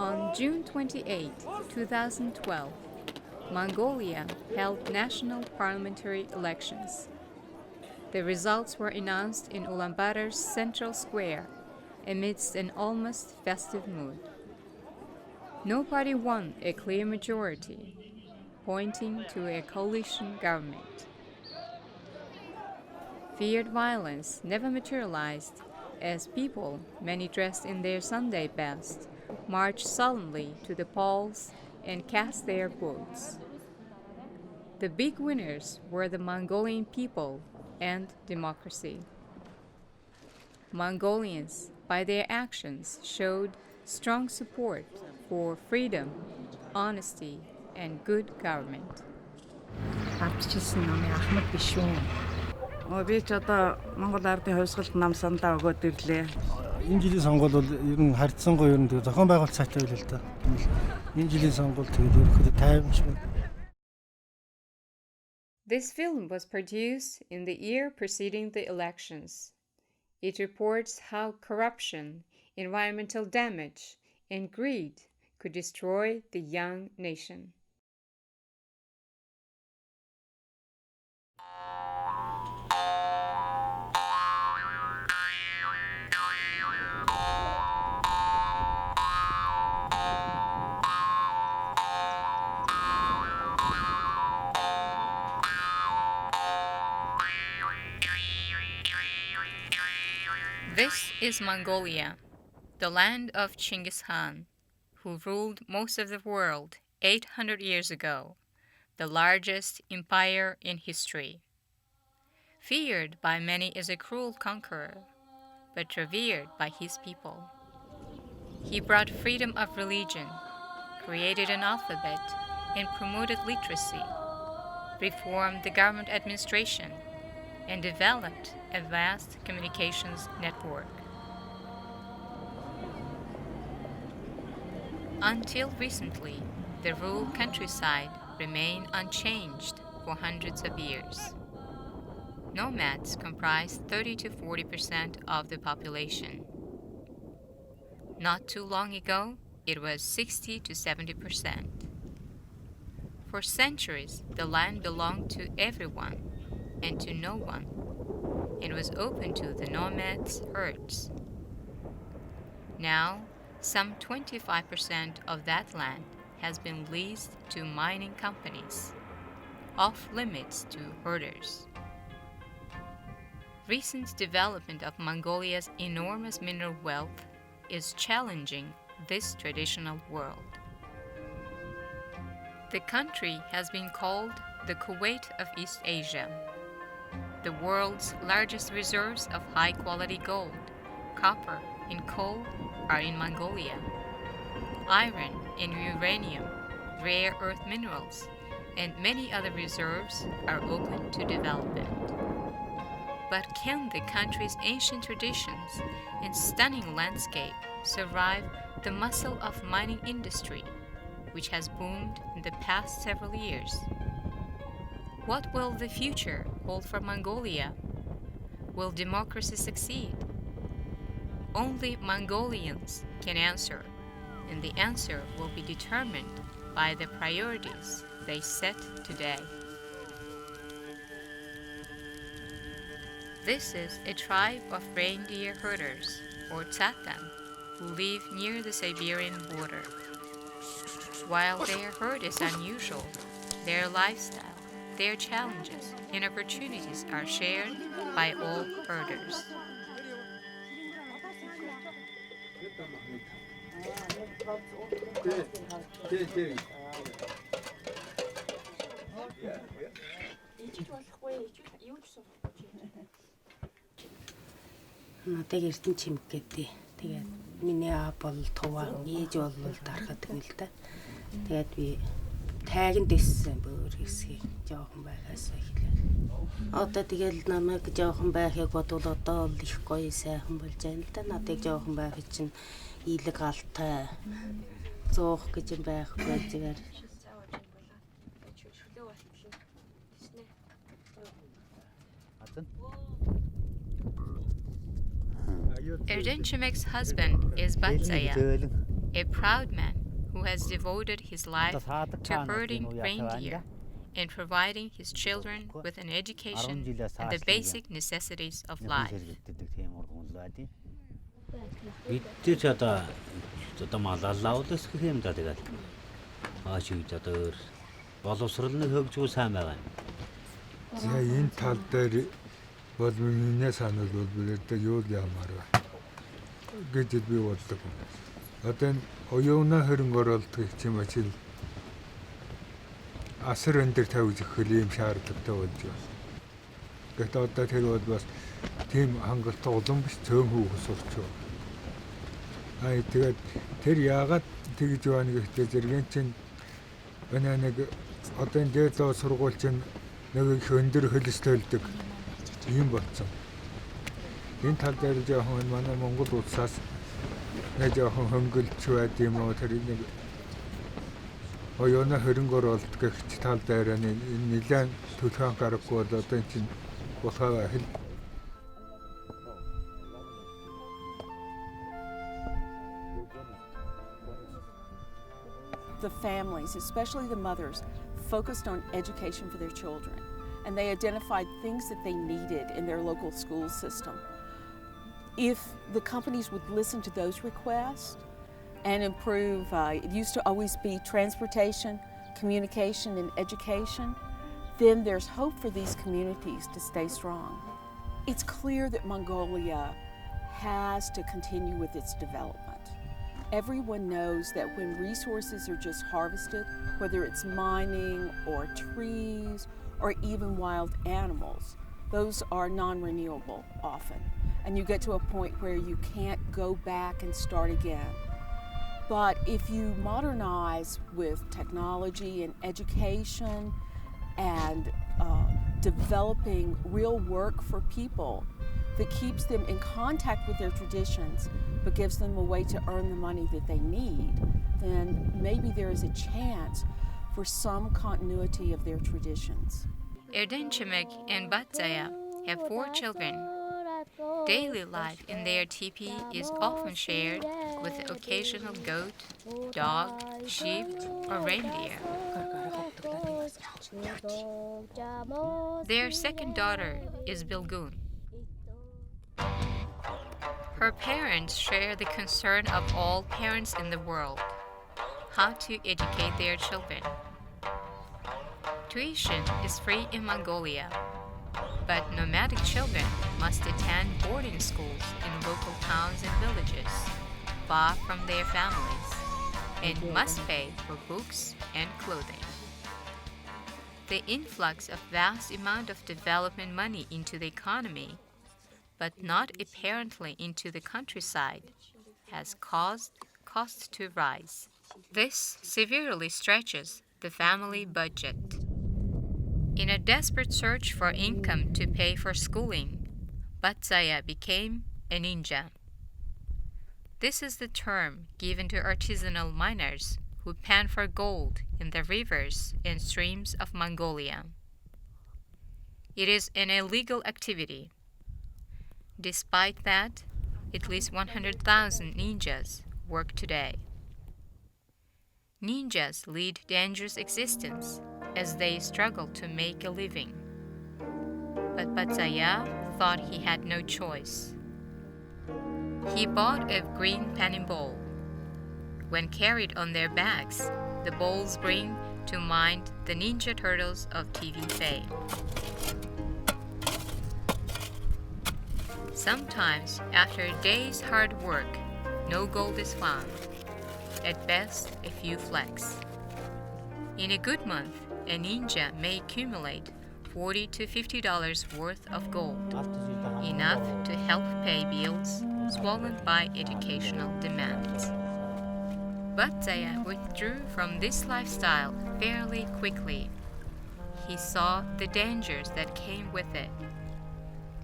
On June 28, 2012, Mongolia held national parliamentary elections. The results were announced in Ulaanbaatar's central square amidst an almost festive mood. No party won a clear majority, pointing to a coalition government. Feared violence never materialized as people, many dressed in their Sunday best, marched solemnly to the polls and cast their votes. The big winners were the Mongolian people and democracy. Mongolians, by their actions, showed strong support for freedom, honesty, and good government. Авчилсан намын ахмад биш үү? Би ч одоо Монгол Ардын хувьсгалд нам сандаа өгөөд ирлээ. Энэ жилийн сонгуул бол ер нь харьцангуй ер нь зохион байгуулалт сайтай байл л да. Энэ жилийн сонгуул тэгээд ерөнхийдөө тайван. This film was produced in the year preceding the elections. It reports how corruption, environmental damage, and greed could destroy the young nation. This is Mongolia, the land of Genghis Khan, who ruled most of the world 800 years ago, the largest empire in history. Feared by many as a cruel conqueror, but revered by his people. He brought freedom of religion, created an alphabet, and promoted literacy, reformed the government administration, and developed a vast communications network. Until recently, the rural countryside remained unchanged for hundreds of years. Nomads comprised 30 to 40% of the population. Not too long ago, it was 60 to 70%. For centuries, the land belonged to everyone and to no one. It was open to the nomads' herds. Now, some 25% of that land has been leased to mining companies, off limits to herders. Recent development of Mongolia's enormous mineral wealth is challenging this traditional world. The country has been called the Kuwait of East Asia. The world's largest reserves of high-quality gold, copper, and coal are in Mongolia. Iron and uranium, rare earth minerals, and many other reserves are open to development. But can the country's ancient traditions and stunning landscape survive the muscle of mining industry, which has boomed in the past several years? What will the future hold for Mongolia? Will democracy succeed? Only Mongolians can answer, and the answer will be determined by the priorities they set today. This is a tribe of reindeer herders, or Tsatan, who live near the Siberian border. While their herd is unusual, their lifestyle, their challenges and opportunities are shared by all herders. Надад эрдэн чимэг гэдэг. Тэгээд миний аа бол туваа, ээж бол дарахад гэнэ л да. Тэгээд би тайган дэссэн бүр хэсгийг жоохон байгаасаа хэлээ. Одоо тэгэл намайг жоохон байхыг бодвол одоо л их гоё сайхан болж байна л да. Надад жоохон байх чинь ийлэг алтай зуух гэж юм байхгүй зүгээр. Erdenchimek's husband is Batsaya, a proud man who has devoted his life to herding reindeer and providing his children with an education and the basic necessities of life. Бид ч одоо малаллаудас гэх юм да тэгээд аашиг одоо боловсролны хөгжүүл сайн байгаа. За энэ тал дээр бол миний санал бол бүрдээ юу яамаар гэж би боддог. Одоо оюуна хөрөнгө оруулалт чим ажил асар өндөр тавьж өгөх юм шаардлагатай болж байна. Гэхдээ одоо тэр бол бас тийм хангалттай улам биш цөөн хүүхс сурч байна. Тэгээд тэр яагаад тэгж байна гэхдээ зэргийн чинь нэг одоо энэ дээд сургууль чинь нэг их өндөр хөлсөлдөг юм болсон. Энэ тал дээр жоохон манай Монгол улсаас нэг жоохон хөнгөлч байд юм уу тэр нэг оюуна хөрөнгө оруулалт гэх тал дээр нэлээд төлөв гарахгүй бол одоо энэ чинь болохоо хэл. The families, especially the mothers, focused on education for their children, and they identified things that they needed in their local school system. If the companies would listen to those requests and improve, it used to always be transportation, communication, and education, then there's hope for these communities to stay strong. It's clear that Mongolia has to continue with its development. Everyone knows that when resources are just harvested, whether it's mining or trees or even wild animals, those are non-renewable often. And you get to a point where you can't go back and start again. But if you modernize with technology and education and developing real work for people that keeps them in contact with their traditions but gives them a way to earn the money that they need, then maybe there is a chance for some continuity of their traditions. Erdenchemek and Batzaya have 4 children. Daily life in their teepee is often shared with the occasional goat, dog, sheep, or reindeer. Their second daughter is Bilgun. Her parents share the concern of all parents in the world: how to educate their children. Tuition is free in Mongolia, but nomadic children must attend boarding schools in local towns and villages, far from their families, and must pay for books and clothing. The influx of vast amount of development money into the economy, but not apparently into the countryside, has caused costs to rise. This severely stretches the family budget. In a desperate search for income to pay for schooling, Batzaya became a ninja. This is the term given to artisanal miners who pan for gold in the rivers and streams of Mongolia. It is an illegal activity. Despite that, at least 100,000 ninjas work today. Ninjas lead dangerous existence as they struggle to make a living. But Batzaya thought he had no choice. He bought a green panning bowl. When carried on their backs, the bowls bring to mind the ninja turtles of TV fame. Sometimes, after a day's hard work, no gold is found. At best, a few flecks. In a good month, a ninja may accumulate $40 to $50 worth of gold, enough to help pay bills swollen by educational demands. Batzaya withdrew from this lifestyle fairly quickly. He saw the dangers that came with it.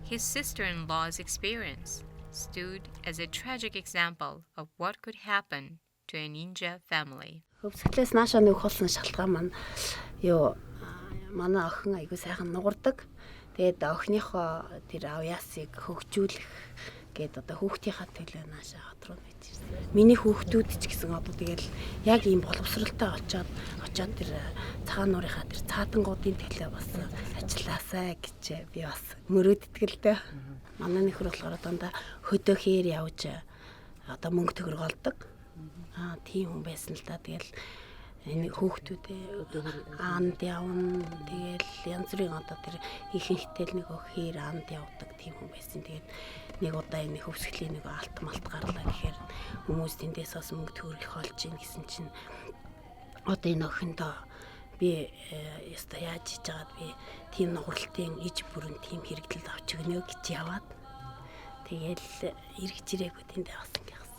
His sister-in-law's experience stood as a tragic example of what could happen to a ninja family. Хөвсгөлээс нааша нэг холсон шалтгаан маань юу манай охин айгуу сайхан нугардаг. Тэгээд охиныхоо тэр авьяасыг хөгжүүлэх Гэт одоо хүүхдийнхаа төлөө наашаа хот руу байж ирсэн. Миний хүүхдүүд ч гэсэн одоо тэгэл яг ийм боловсралтай очоод тэр цагаан нуурынхаа тэр цаатангуудын төлөө бас ажилласаа гэж би бас мөрөөддөг л дээ. Манай нөхөр болохоор дандаа хөдөө хээр явж одоо мөнгө төгрөг олдог. Тийм хүн байсан л да. Тэгэл энэ хүүхдүүдээ анд явна. Тэгэл янз бүрийн одоо тэр ихэнхтэл нэг хээр анд явдаг тийм хүн байсан. Тэгээд нэг удаа энэ хөвсглийн нэг алт малт гарлаа гэхээр хүмүүс тэндээс бас мөнгө төгрөг олж ийн гэсэн чинь одоо энэ охиндоо би яста яаж хийж байгаад би тийм нугралтын иж бүрэн тийм хэрэгдэл авч өгнө гэж яваад тэгэл эргэж ирээгүй тэндээ бас ингэсэн.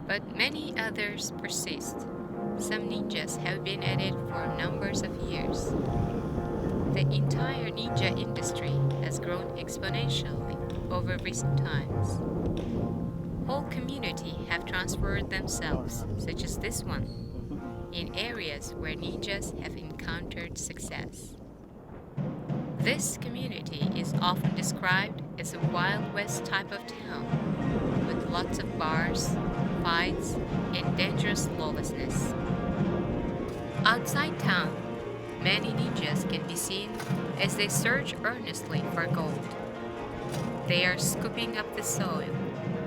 But many others persist. Some ninjas have been at it for numbers of years. The entire ninja industry has grown exponentially over recent times. Whole community have transferred themselves, such as this one, in areas where ninjas have encountered success. This community is often described as a Wild West type of town, with lots of bars, fights, and dangerous lawlessness. Outside town, many ninjas can be seen as they search earnestly for gold. They are scooping up the soil,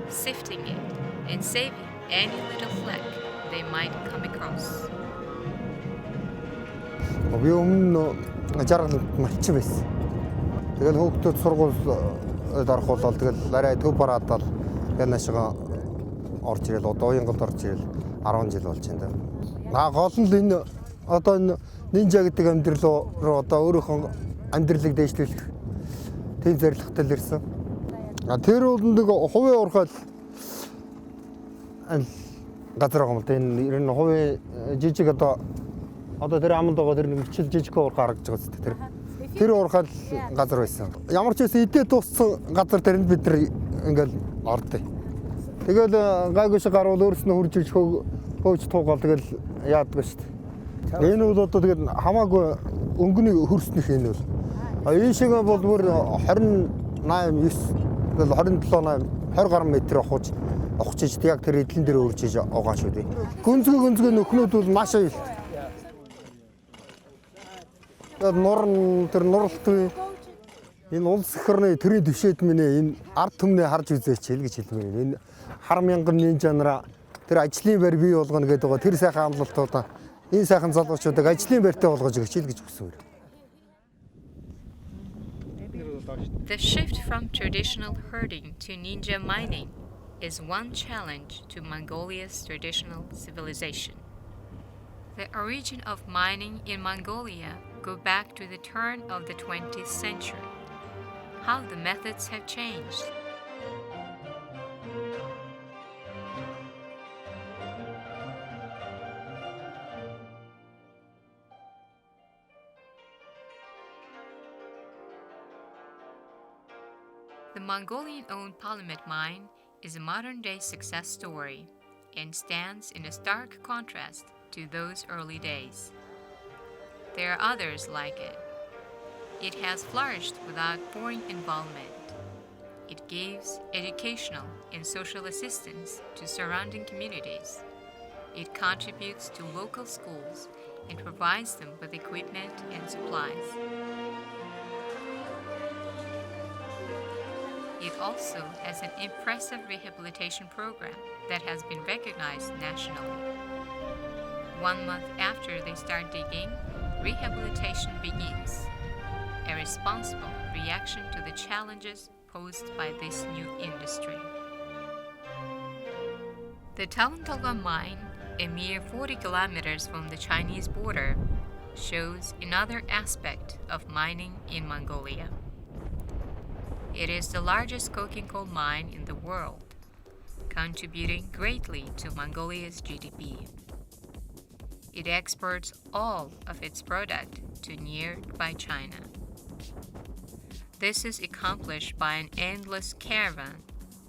sifting it, and saving any little fleck they might come across. Би өмнө жаргал малчин байсан. Тэгэл хүүхдүүд сургуульд орох бол тэгэл арай төв бараадал яг наашгаа орж ирэл одоо уянганд орж ирэл 10 жил болж байна. Гол нь энэ одоо энэ нинжа гэдэг амьдрал руу одоо өөрийнхөө амьдралыг дэвшлүүлэх тийм зорилготой л ирсэн. Тэр бол нэг хувийн урхаал газар байгаа юм л да. Энэ хувийн жижиг одоо тэр аманд байгаа тэр мөчл жижиг урхаа харагдаж байгаа зү тэр. Тэр урхаал газар байсан. Ямар ч байсан идээ дууссан газар тэрэнд бид нар ингээл ордё. Тэгэл гайгүй шиг гарвал өөрснөө хурж иж хөөж туугаал тэгэл яаддаг шүү дээ. Энэ бол одоо тэгэл хамаагүй өнгөний хөрснөх энэ бол. Энэ шиг бол бүр 28 9 тэгэл 27 8 20 гаруй метр авахч иж яг тэр эдлэн дээр өөрж иж байгаа шүү дээ. Гүнзгий нөхнүүд бол маш ил. Тэр нуралт энэ улс орны төрийн төвшөөд минь энэ ард түмнээ харж үзээч хэл гэж хэлмээр. Энэ хар мянган нинжанараа тэр ажлын байр бий болгоно гэдэг байгаа. Тэр сайхан амлалтуудаа энэ сайхан залуучуудыг ажлын байртай болгож өгч хэл гэж хүсэн юм. The shift from traditional herding to ninja mining is one challenge to Mongolia's traditional civilization. The origin of mining in Mongolia go back to the turn of the 20th century. How the methods have changed. The Mongolian-owned polymet mine is a modern-day success story and stands in a stark contrast to those early days. There are others like it. It has flourished without foreign involvement. It gives educational and social assistance to surrounding communities. It contributes to local schools and provides them with equipment and supplies. It also has an impressive rehabilitation program that has been recognized nationally. 1 month after they start digging, rehabilitation begins, a responsible reaction to the challenges posed by this new industry. The Talantolga mine, a mere 40 kilometers from the Chinese border, shows another aspect of mining in Mongolia. It is the largest coking coal mine in the world, contributing greatly to Mongolia's GDP. It exports all of its product to nearby China. This is accomplished by an endless caravan,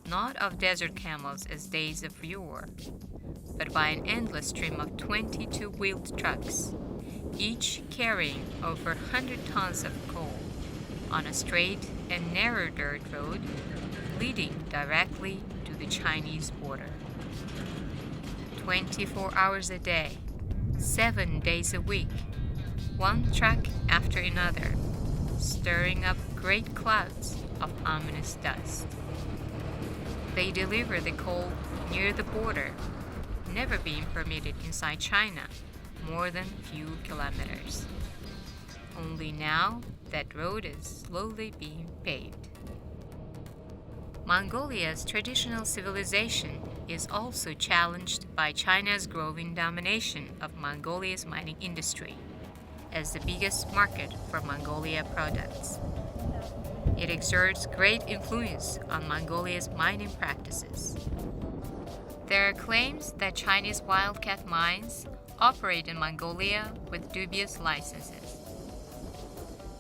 not of desert camels as days of yore, but by an endless stream of 22-wheeled trucks, each carrying over 100 tons of coal. on a straight and narrow dirt road leading directly to the Chinese border. 24 hours a day, 7 days a week, one truck after another, stirring up great clouds of ominous dust. They deliver the coal near the border, never being permitted inside China more than few kilometers. Only now that road is slowly being paved. Mongolia's traditional civilization is also challenged by China's growing domination of Mongolia's mining industry as the biggest market for Mongolia products. It exerts great influence on Mongolia's mining practices. There are claims that Chinese wildcat mines operate in Mongolia with dubious licenses.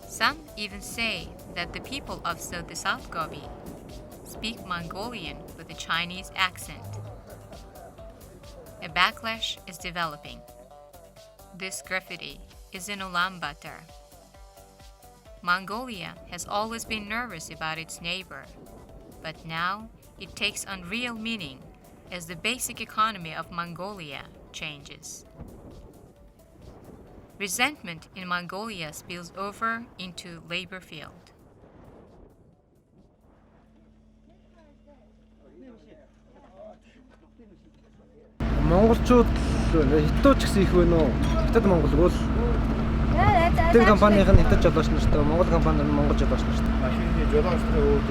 Some even say that the people of the South Gobi speak Mongolian with a Chinese accent. A backlash is developing. This graffiti is in Ulaanbaatar. Mongolia has always been nervous about its neighbor, but now it takes on real meaning as the basic economy of Mongolia changes. Resentment in Mongolia spills over into labor field. Монголчууд хятадч гэсэн их байна уу? Хятад Монгол бол тэр компанийн хятад жолооч нартай, Монгол компани нь монгол жолооч нартай. Машины жолоочтой өөд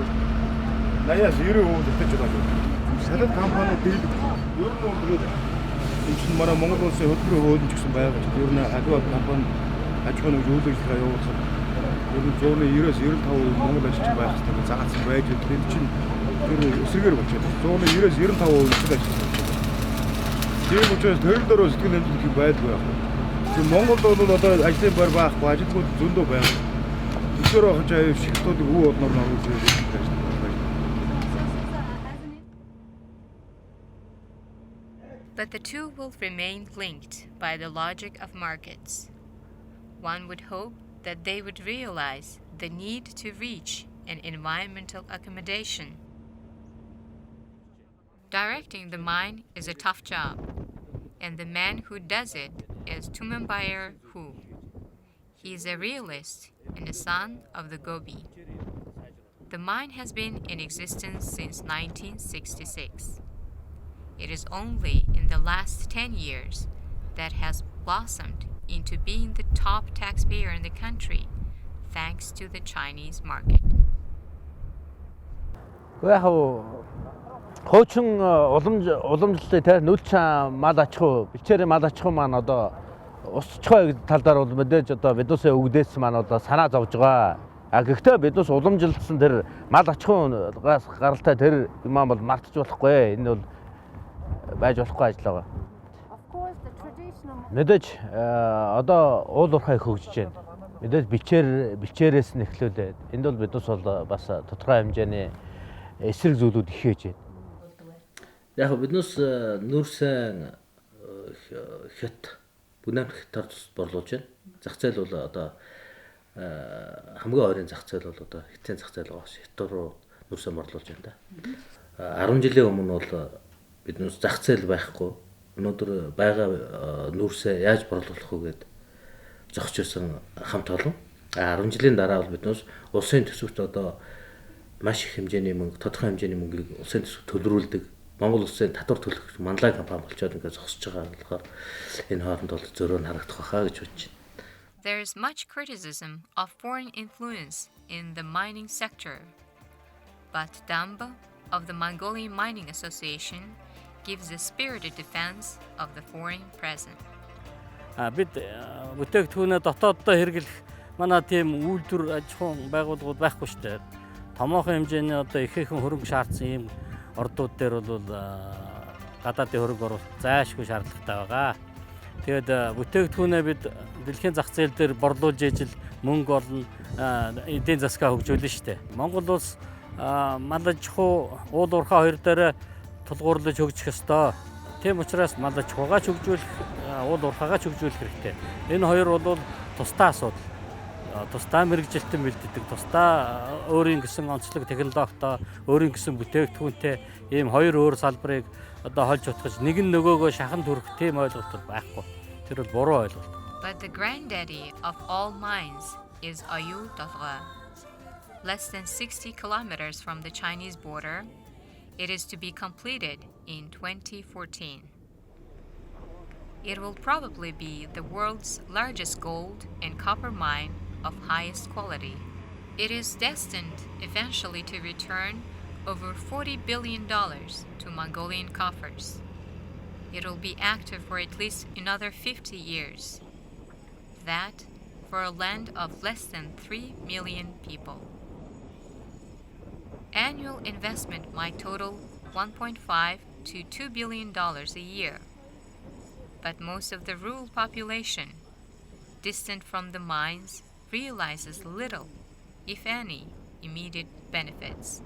80-90% хятад жолооч. Хятад компани дийлэг ер нь бол энэ чинь манай Монгол улсын хөдөлмөрийн хуулийн ч гэсэн байгаа ч ер нь агроо компани аж ахуйн үйл ажиллагаа явуулсан. Ер нь 190-95% монгол ажилчин байх хэрэгтэй заасан байж бид чинь ер нь эсрэгээр болчиход 190-95% хятад ажилчин. Тийм учраас төрөл дөрөв сэтгэл хөдлөх байдгүй яг. Тийм Монголд бол одоо ажлын байр байхгүй, ажилтнууд зөндөө байна. Тэгэхээр хож аяа шигтүүдийг үү одноор оруулж байна. But the two will remain linked by the logic of markets. One would hope that they would realize the need to reach an environmental accommodation. Directing the mine is a tough job, and the man who does it is Tumembayer Hu. He is a realist and a son of the Gobi. The mine has been in existence since 1966. It is only in the last 10 years that has blossomed into being the top taxpayer in the country, thanks to the Chinese market. Хуучин уламжлалтай те нүүлчэн мал аж ахуй, бэлчээрийн мал аж ахуй маань одоо усчхой талдаар бол мэдээж одоо биднээс өгдөөс маань одоо санаа зовж байгаа. Гэхдээ биднээс уламжлалсан тэр мал аж ахуйгаас гаралтай тэр юм бол мартаж болохгүй. Энэ бол байж болохгүй ажил байгаа. Мэдээж одоо уул уурхай хөгжиж байна. Мэдээж бэлчээрээс нь эхлүүлээд энд бол биднээс бол бас тодорхой хэмжээний эсрэг зүйлүүд их хийж байна. Яг биднээс нүүрсэн хят бүгнээр хятад борлуулж байна. Зах зээл бол одоо хамгийн ойрын зах зээл бол одоо хятадын зах зээл байгаа. Хятад руу нүүрсэн борлуулж байна да. 10 жилийн өмнө бол биднээс зах зээл байхгүй. Өнөөдөр байгаа нүүрсээ яаж борлуулах вэ гэд зогсож ирсэн хамт олон. 10 жилийн дараа бол биднээс улсын төсөвт одоо маш их хэмжээний мөнгө, тодорхой хэмжээний мөнгийг улсын төсөвт төлрүүлдэг. Монгол улсын татвар төлөх манлай компани болчиход ингээд зогсож байгаа болохоор энэ хооронд бол зөрөө нь харагдах байхаа гэж бодож байна. There is much criticism of foreign influence in the mining sector, but Damba of the Mongolian Mining Association gives a spirited defense of the foreign presence. Бид бүтээгдэхүүнээ дотооддоо хэрэглэх манай тийм үйлдвэр аж ахуйн байгууллагууд байхгүй шүү дээ. Томоохон хэмжээний одоо ихээхэн хөрөнгө шаардсан юм ордууд дээр бол гадаадын хөрөнгө оруулалт зайлшгүй шаардлагатай байгаа. Тэгээд бүтээгдэхүүнээ бид дэлхийн зах зээл дээр борлуулж ижил мөнгө олно, эдийн засгаа хөгжүүлнэ шүү дээ. Монгол улс мал аж ахуй, уул уурхай хоёр дээр тулгуурлаж хөгжих ёстой. Тийм учраас мал аж ахуйгаа хөгжүүлэх, уул уурхайгаа хөгжүүлэх хэрэгтэй. Энэ хоёр бол тусдаа асуудал. тусдаа мэрэгжилтэн бэлддэг, тусдаа өөрийн гэсэн онцлог технологитой, өөрийн гэсэн бүтээгдэхүүнтэй ийм хоёр өөр салбарыг одоо холж утгаж нэг нь нөгөөгөө шахан түрэх тийм ойлголт байхгүй. Тэр бол буруу ойлголт. But the granddaddy of all mines is Oyu Tolgoi. Less than 60 kilometers from the Chinese border, it is to be completed in 2014. It will probably be the world's largest gold and copper mine of highest quality. It is destined eventually to return over $40 billion to Mongolian coffers. It will be active for at least another 50 years. That for a land of less than 3 million people. Annual investment might total $1.5 to $2 billion a year. But most of the rural population, distant from the mines, realizes little, if any, immediate benefits.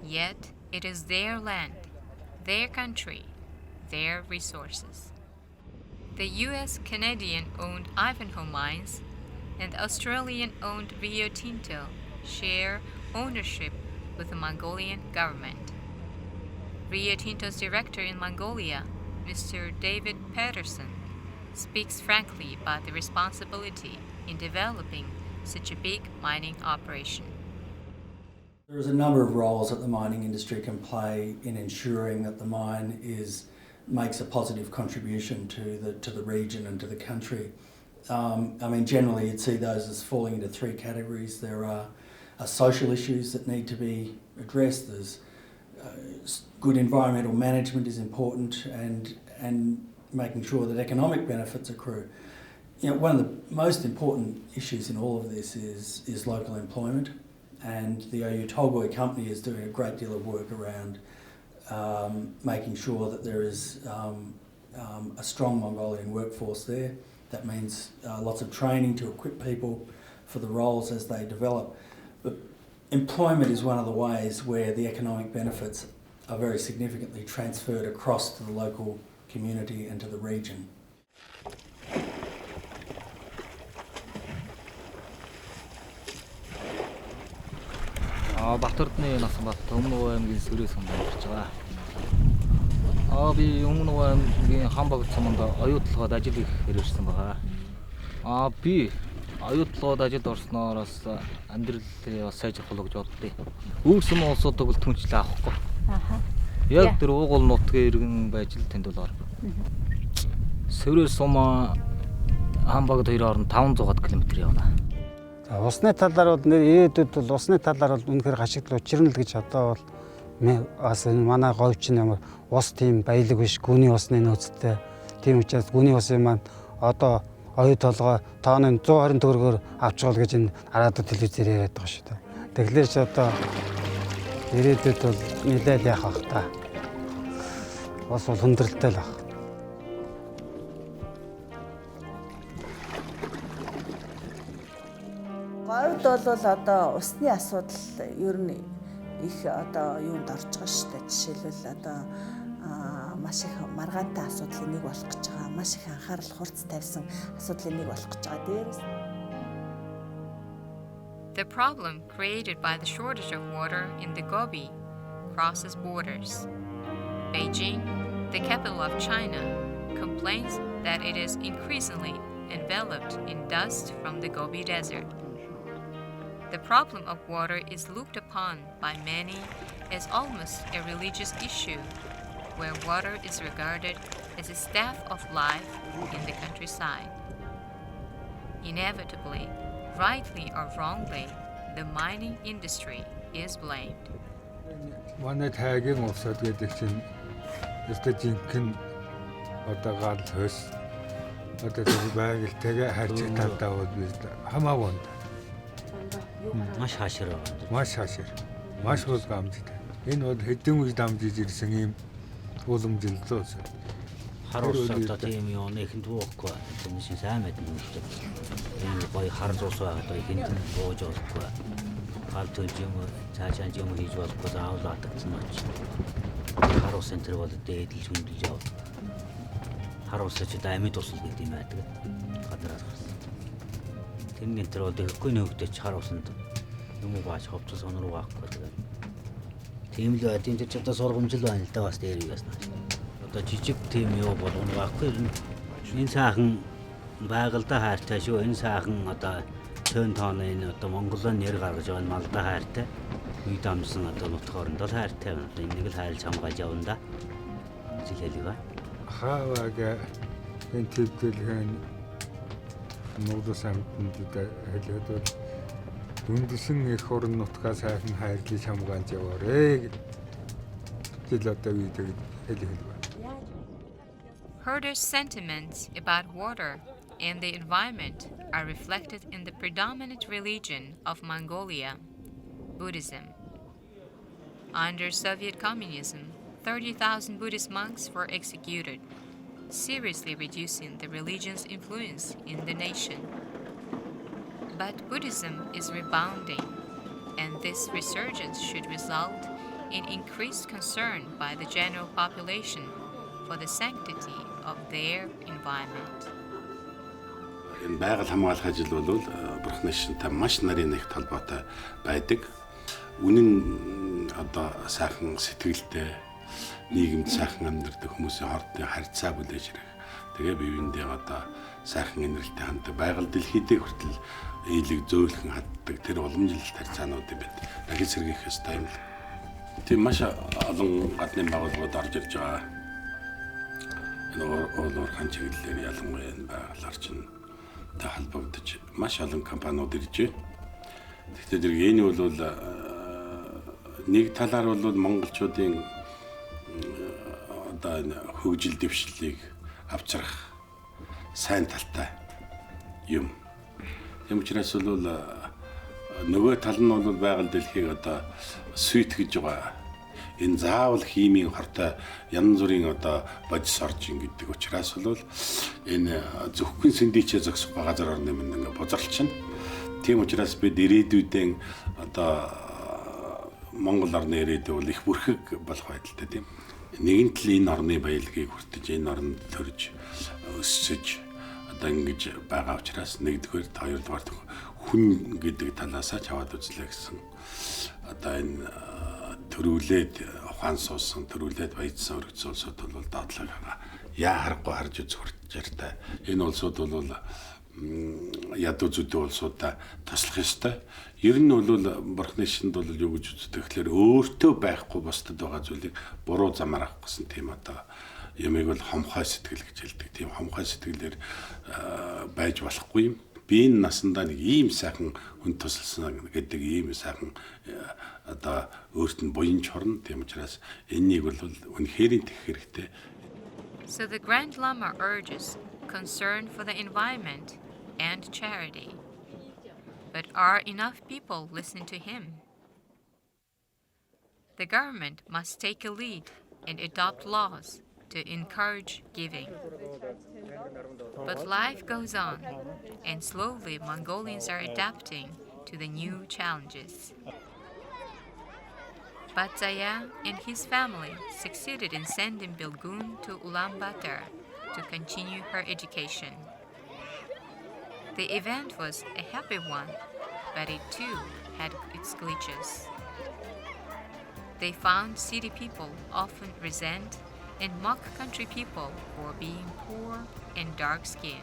Yet it is their land, their country, their resources. The US-Canadian-owned Ivanhoe Mines and the Australian-owned Rio Tinto share ownership with the Mongolian government. Rio Tinto's director in Mongolia, Mr. David Patterson, speaks frankly about the responsibility in developing such a big mining operation. There's a number of roles that the mining industry can play in ensuring that the mine makes a positive contribution to the region and to the country. Generally you'd see those as falling into three categories. There are social issues that need to be addressed. There's good environmental management is important, and making sure that economic benefits accrue. One of the most important issues in all of this is local employment, and the Oyu Tolgoi company is doing a great deal of work around making sure that there is a strong Mongolian workforce there. That means lots of training to equip people for the roles as they develop. But employment is one of the ways where the economic benefits are very significantly transferred across to the local community and to the region. Батөрдны Насанбат Өмнөг аймгийн Сөрөөс хонд амьдарч байгаа. Би Өмнөг аймгийн Хамбаг цамд оюу толгойд ажил хийх хэрэгжсэн байгаа. Би оюу толгойд ажилд орсноороос амьдралээ бас сайжрах болов гэж боддیں۔ Өөрсөм улсуудыг бол түнчлээ авахгүй. Яг тэр уугуул нутгийн иргэн байж л тэнд бол орно. Сөрөөс сум Хамбагд хоёр хооронд 500 км явна. За усны талаар бол ирээдүйд бол усны талаар бол үнэхээр гашигдл учирна л гэж одоо бол бас манай говьч ямар ус тийм баялаг биш, гүний усны нөөцтэй. Тийм учраас гүний усын маань одоо оюу толгой тооны 120 төгрөгөөр авчвал гэж энэ араад телевизээр яриад байгаа шүү дээ. Тэгэхээр ч одоо ирээдүйд бол нэлээд яах бах та. Бас бол хүндрэлтэй л бах. Говьд бол одоо усны асуудал ер нь их одоо юунд орж байгаа шүү дээ. Жишээлбэл одоо маш их маргаантай асуудлын нэг болох гэж байгаа. Маш их анхаарал хурц тавьсан асуудлын нэг болох гэж байгаа. Дээрээс The problem created by the shortage of water in the Gobi crosses borders. Beijing, the capital of China, complains that it is increasingly enveloped in dust from the Gobi Desert. The problem of water is looked upon by many as almost a religious issue, where water is regarded as a staff of life in the countryside. Inevitably, rightly or wrongly, the mining industry is blamed. Манай тайгийн усад гэдэг чинь өстө жинхэнэ одоо гал хөс одоо байгальтайгаа харьж талдаа бол би хамаагүй. Маш хашир. Маш хөл гамжтай. Энэ бол хэдэн үе дамжиж ирсэн ийм уламжлал ус. Харуулсаа тийм юм нэхэнд боохгүй. Энэ шиг сайн мэдэн юм шүү дээ. Энэ гоё хар зуус байгаа ихэнд бууж болохгүй. Гал төлж юм цаашаа юм хийж болохгүй заавал атгацсан маач. Харуус центр бол дээдэлж хөндлөж яваад. Харуусаа ч амьд тусал гэдэг юм байдаг. Гадраас гарсан. Тэрний тэр бол тэгэхгүй нөгдөж харуулсанд юм уу бааж ховцол сонор байхгүй тэгээд. Тийм л байд энэ ч одоо сургамжил байна л да бас дээр юугаас. Одоо жижиг тийм юу болгоно байхгүй. Энэ сайхан байгальтай хайртай шүү. Энэ сайхан одоо төн тооны энэ одоо Монголын нэр гаргаж байгаа малдаа хайртай. Үй дамсан одоо нутгаар нь бол хайртай байна. Одоо энийг л хайрлж хамгааж явна да. Жилэлэг ба. Хавага энэ төвдөлгөн Нуудлын самтанд хэлээд бол дүндэсэн эх орон нутгаа сайхан хайрлаж хамгааж яваарэ гэж одоо би тэгээд хэлээд байна. Herders' sentiments about water and the environment are reflected in the predominant religion of Mongolia, Buddhism. Under Soviet communism, 30,000 Buddhist monks were executed, seriously reducing the religion's influence in the nation. But Buddhism is rebounding, and this resurgence should result in increased concern by the general population for the sanctity of their environment. Энэ байгаль хамгаалах ажил бол бурхны шинтэй маш нарийн их толботой байдаг. Үнэн одоо сайхан сэтгэлтэй нийгэмд сайхан амьдардаг хүмүүсийн хоорондын харьцаа бүлээж ирэх. Тэгээ биеиндээ одоо сайхан инрэлтэй ханддаг байгаль дэлхийдээ хүртэл ийлэг зөөлхөн хаддаг тэр уламжлалт харьцаануудыг бид дахин сэргийлэх ёстой юм л. Тийм маш олон гадны байгууллагууд орж ирж байгаа. Энэ уурхайн чиглэлээр ялангуяа энэ байгалаар чинь та холбогдож маш олон компаниуд ирж байна. Гэхдээ зэрэг энэ бол нэг талаар бол монголчуудын одоо хөгжил дэвшлийг авчрах сайн талтай юм. Тийм учраас бол нөгөө тал нь бол байгаль дэлхийг одоо сүйтгэж байгаа. Энэ заавал химийн хортой янз бүрийн одоо бодис орж ин гэдэг учраас бол энэ зөвхөн сэндичээ зогсох газар орны минь ингээ бузарлчихна. Тийм учраас бид ирээдүйдээ одоо Монгол орны ирээдүй бол их бүрхэг болох байдалтай тийм. Нэгэн тал энэ орны баялагийг хүртэж энэ орнд төрж өсөж одоо ингэж байгаа учраас нэгдүгээр хоёрдугаар хүн гэдэг талаасаа чаваад үзлээ гэсэн одоо энэ төрүүлээд ухаан суусан төрүүлээд баяжсан өргөцсөн улсууд бол доотлог байгаа. Яа харахгүй харж үзэх хэрэгтэй. Энэ улсууд бол ядуу зүдээ улсуудаа таслах ёстой. Ер нь бол бурхны шинд бол юу гэж үздэг гэхээр өөртөө байхгүй бусдад байгаа зүйлийг буруу замаар авах гэсэн тийм одоо ямиг бол хомхой сэтгэл гэж хэлдэг. Тийм хомхой сэтгэлээр байж болохгүй юм. Би энэ насандаа нэг ийм сайхан хүн тусалсан гэдэг ийм сайхан одоо өөрт нь буянч хорно. Тийм учраас энэнийг бол үнэхээр тэгэх хэрэгтэй. So the Grand Lama urges concern for the environment and charity. But are enough people listening to him? The government must take a lead and adopt laws to encourage giving. But life goes on, and slowly Mongolians are adapting to the new challenges. Batsaya and his family succeeded in sending Bilgun to Ulaanbaatar to continue her education. The event was a happy one, but it too had its glitches. They found city people often resent and mock country people for being poor and dark-skinned.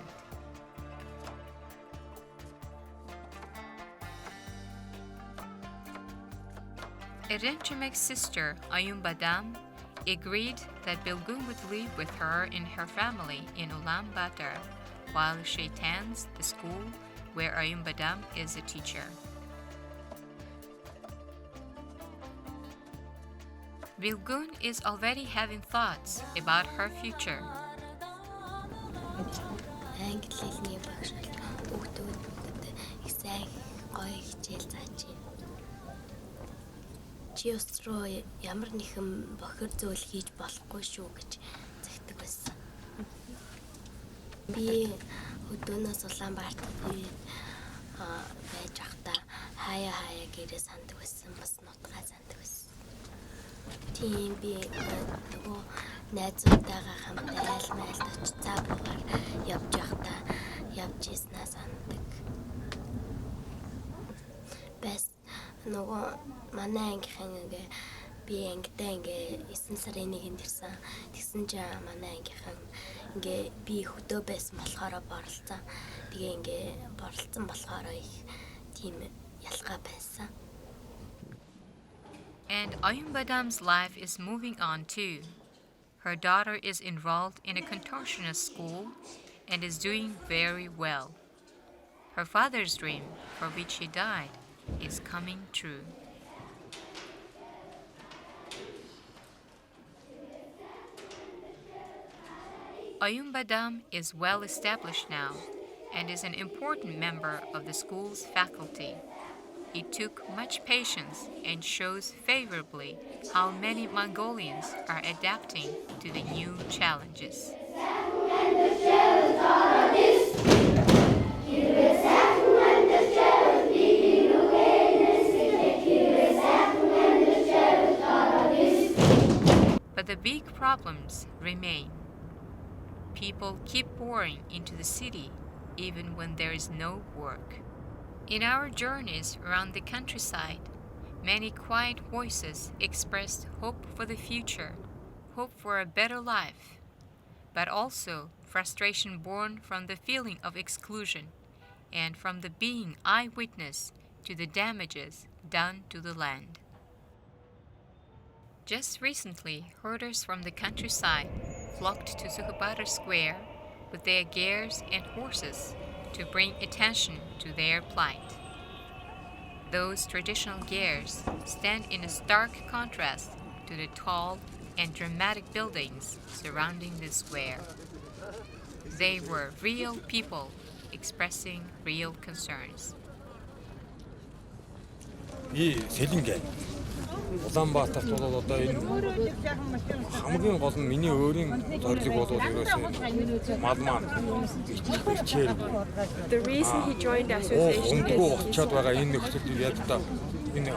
Erenchimek's sister, Ayumbadam, agreed that Bilgun would live with her and her family in Ulaanbaatar while she attends the school where Ayumbadam is a teacher. Bilgun is already having thoughts about her future. Чи ус руу ямар нэгэн бохир зүйл хийж болохгүй шүү гэж загтаг байсан. Би өдөөнөөс Улаанбаатар байж байхдаа хаяа гэрээ санддаг байсан, бас нутгаа санддаг байсан. Тийм би нөгөө найзуудтайгаа хамт айл-майлд очиж цаа буугаар явж байхдаа явж ийснаа санддаг. бас нөгөө манай ангийнхан ингээ би ангидаа ингээ 9 сарын 1-нд ирсэн. Тэгсэн чинь манай ангийнхан ингээ би хөдөө байсан болохоор боролцсон. Тэгээ ингээ боролцсон болохоор их тийм ялгаа байсан. And Ayumbadam's life is moving on too. Her daughter is enrolled in a contortionist school and is doing very well. Her father's dream, for which he died, is coming true. Ayumbadam is well established now and is an important member of the school's faculty. It took much patience and shows favorably how many Mongolians are adapting to the new challenges. But the big problems remain. People keep pouring into the city even when there is no work. In our journeys around the countryside, many quiet voices expressed hope for the future, hope for a better life, but also frustration born from the feeling of exclusion and from the being eyewitness to the damages done to the land. Just recently, herders from the countryside flocked to Sukhbadar Square with their gears and horses to bring attention to their plight. Those traditional gears stand in a stark contrast to the tall and dramatic buildings surrounding the square. They were real people expressing real concerns. Улаанбаатарт бол одоо энэ хамгийн гол нь миний өөрийн зорилго бол ерөөсөө мал маань бичээр. The reason he joined the association is очоод байгаа энэ нөхцөлд яг одоо энэ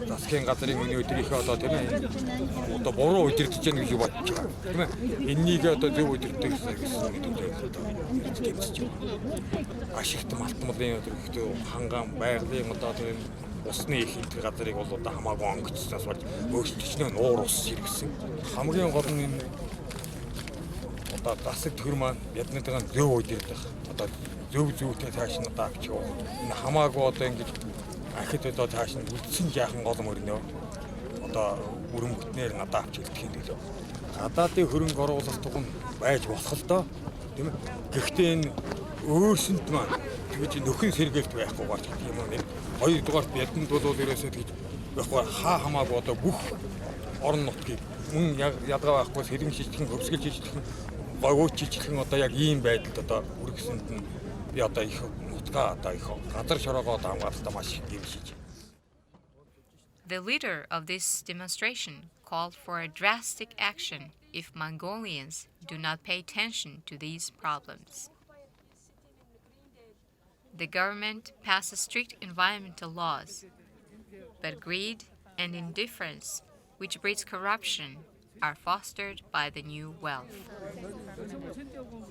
засгийн газрын миний өдрийнхөө одоо тийм ээ одоо буруу удирдах гэж гэж бодож байгаа тийм ээ энэнийг одоо зөв удирдах гэсэн гэдэг маш их малтмалын өдрөختөө хангаан байгалийн одоо тийм усны их энэ газрыг бол одоо хамаагүй онгоцсноос болж өөрчлөлтөчнөө нуур ус хэрэгсэн. Хамгийн гол нь энэ одоо засаг төр маань яднуудаа зөв удирдах одоо зөв зүйтэй тааш нь одоо авч явах. Энэ хамаагүй одоо ингэж ахид одоо тааш нь үлдсэн жаахан гол мөрнөө одоо өрөмгтнээр надад авч ирдэг юм лээ. Гадаадын хөрөнгө оруулалт туган байж болох л доо тийм ээ. Гэхдээ энэ өөрсөнд маань тэгж нөхөн сэргээлт байхгүй гооч гэх юм уу. Хоёрдугаарт яданд бол ерөөсөө тэгж байхгүй хаа хамаагүй одоо бүх орон нутгийг мөн ядгаа байхгүй сэрэн шижтгэн хөвсгөл шижтгэн гойгууч шижтгэн одоо яг ийм байдалд одоо үргэсэнд нь би одоо их нутгаа одоо их газар шороогоо хамгаалалтаа маш их гэмшиж. The leader of this demonstration called for a drastic action if Mongolians do not pay attention to these problems. The government passes strict environmental laws, but greed and indifference, which breeds corruption, are fostered by the new wealth.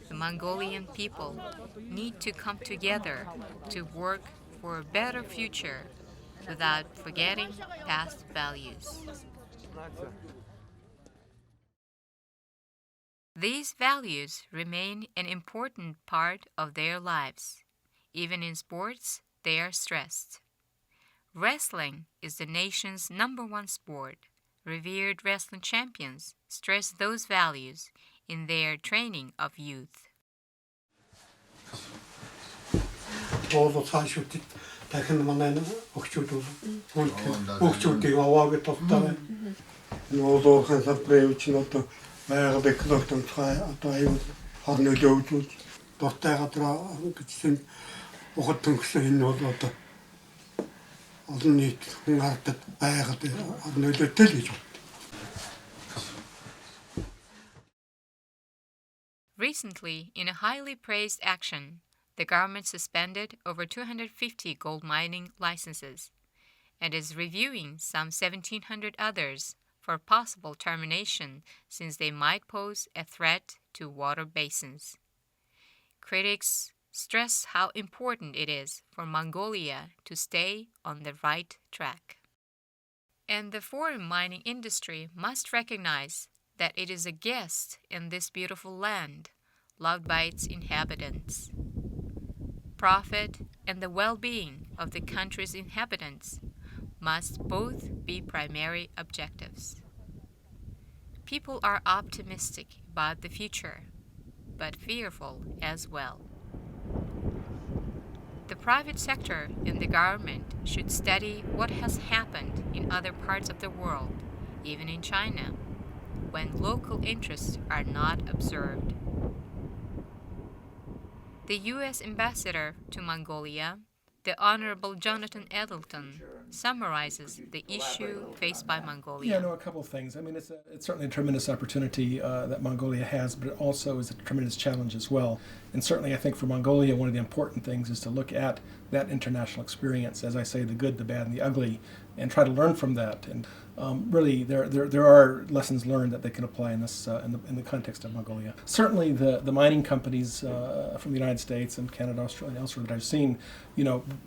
The Mongolian people need to come together to work for a better future without forgetting past values. These values remain an important part of their lives. Even in sports, they are stressed. Wrestling is the nation's #1 sport. Revered wrestling champions stress those values in their training of youth. дахин манай өгчүүд бол өгчүүдийг аваагаад тултаа нуулуурхан салбарын үуч нь одоо байгаль экологийн тухай одоо аюул хор нөлөөлж дуртай гадраа гэсэн ухад төнгөсөн энэ бол одоо олон нийт хүн хардад байгаль хор нөлөөтэй л гэж байна. Recently, in a highly praised action, the government suspended over 250 gold mining licenses and is reviewing some 1,700 others for possible termination since they might pose a threat to water basins. Critics stress how important it is for Mongolia to stay on the right track. And the foreign mining industry must recognize that it is a guest in this beautiful land, loved by its inhabitants. Profit and the well-being of the country's inhabitants must both be primary objectives. People are optimistic about the future, but fearful as well. The private sector and the government should study what has happened in other parts of the world, even in China, when local interests are not observed. The U.S. ambassador to Mongolia, the Honorable Jonathan Edelton, summarizes the issue faced by Mongolia. Yeah, a couple of things. I mean, it's certainly a tremendous opportunity that Mongolia has, but it also is a tremendous challenge as well. And certainly I think for Mongolia, one of the important things is to look at that international experience, as I say, the good, the bad, and the ugly, and try to learn from that. And really, there are lessons learned that they can apply in this in the context of Mongolia. Certainly, the mining companies from the United States and Canada, Australia, and elsewhere that I've seen,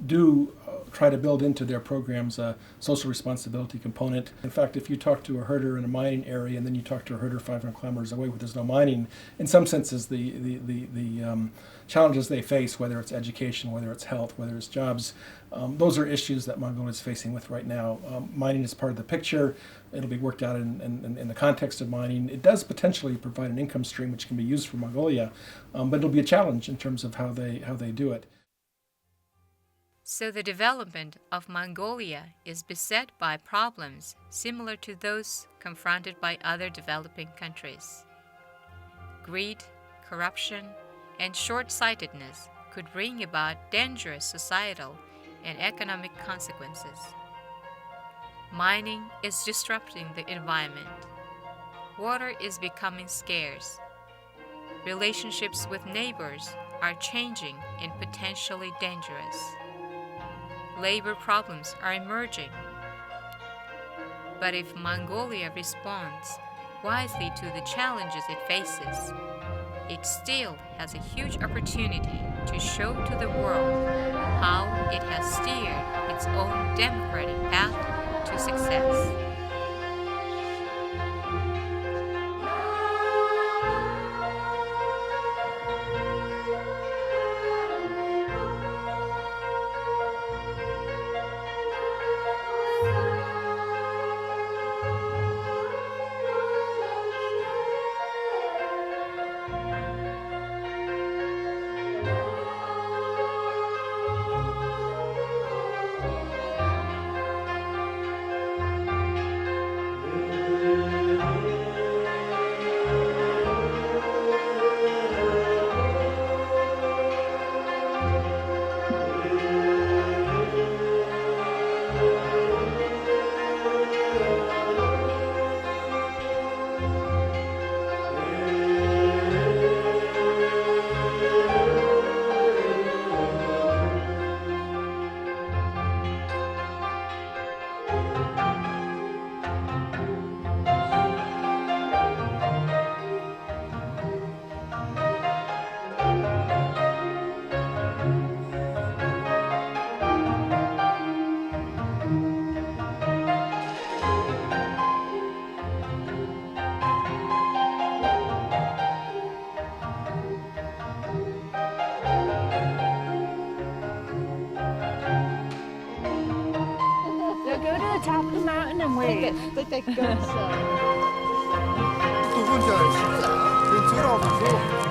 do try to build into their programs a social responsibility component. In fact, if you talk to a herder in a mining area and then you talk to a herder 500 kilometers away where there's no mining, in some senses, the challenges they face, whether it's education, whether it's health, whether it's jobs, those are issues that Mongolia is facing with right now. Mining is part of the picture. It'll be worked out in the context of mining. It does potentially provide an income stream which can be used for Mongolia, but it'll be a challenge in terms of how they do it. So the development of Mongolia is beset by problems similar to those confronted by other developing countries. Greed, corruption, and short-sightedness could bring about dangerous societal and economic consequences. Mining is disrupting the environment. Water is becoming scarce. Relationships with neighbors are changing and potentially dangerous. Labor problems are emerging. But if Mongolia responds wisely to the challenges it faces, it still has a huge opportunity to show to the world how it has steered its own democratic path to success. Top of the mountain and wait. But that goes. 두 번째, 왼쪽으로 가서